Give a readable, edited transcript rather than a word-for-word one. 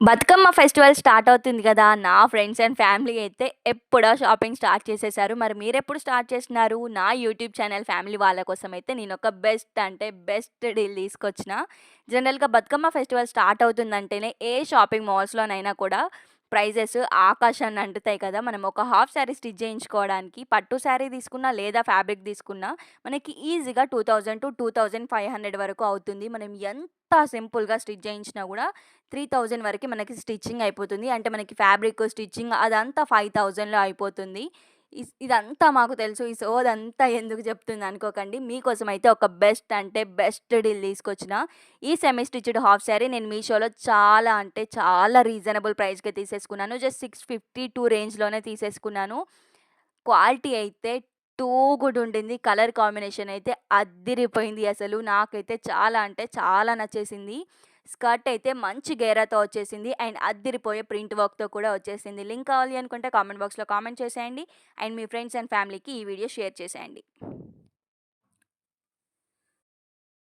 Bathukamma festival start అవుతుంది గదా! నా ఫ్రెండ్స్ అండ్ ఫ్యామిలీ అయితే ఎప్పుడో షాపింగ్ స్టార్ట్ చేసేసారు. మరి మీరెప్పుడు స్టార్ట్ చేసినారు? నా యూట్యూబ్ ఛానల్ ఫ్యామిలీ వాళ్ళ కోసమైతే నేనొక బెస్ట్ అంటే బెస్ట్ డీల్ తీసుకొచ్చిన. జనరల్‌గా బతుకమ్మ ఫెస్టివల్ స్టార్ట్ అవుతుందంటేనే ఏ షాపింగ్ మాల్స్‌లోనైనా కూడా ప్రైజెస్ ఆకాశాన్ని అంటుతాయి కదా! మనం ఒక హాఫ్ సారీ స్టిచ్ చేయించుకోవడానికి పట్టు సారీ తీసుకున్నా లేదా ఫ్యాబ్రిక్ తీసుకున్నా మనకి ఈజీగా 2000-2500 వరకు అవుతుంది. మనం ఎంత సింపుల్‌గా స్టిచ్ చేయించినా గూడా 3000 వరకి మనకి స్టిచ్చింగ్ అయిపోతుంది. అంటే మనకి ఫ్యాబ్రిక్, స్టిచ్చింగ్ అదంతా 5000లో అయిపోతుంది. ఇదంతా మాకు తెలుసు. ఈ సోదంతా ఎందుకు చెప్తున్నా అనుకోకండి. మీకోసమైతే ఒక బెస్ట్ అంటే బెస్ట్ డీల్ తీసుకొచ్చిన. ఈ సెమీ స్టిచ్డ్ హాఫ్ సారీ నేను మీషోలో చాలా అంటే చాలా రీజనబుల్ ప్రైస్‌కే తీసేసుకున్నాను. జస్ట్ 652 రేంజ్‌లోనే తీసేసుకున్నాను. క్వాలిటీ అయితే టూ గుడ్ ఉండింది. కలర్ కాంబినేషన్ అయితే అద్దిరిపోయింది అసలు. నాకైతే చాలా అంటే చాలా నచ్చేసింది. స్కర్ట్ అయితే మంచి గేరాతో వచ్చేసింది. అండ్ అద్దిరిపోయే ప్రింట్ వర్క్‌తో కూడా వచ్చేసింది. లింక్ కావాలి అనుకుంటే కామెంట్ బాక్స్‌లో కామెంట్ చేసేయండి. అండ్ మీ ఫ్రెండ్స్ అండ్ ఫ్యామిలీకి ఈ వీడియో షేర్ చేసేయండి.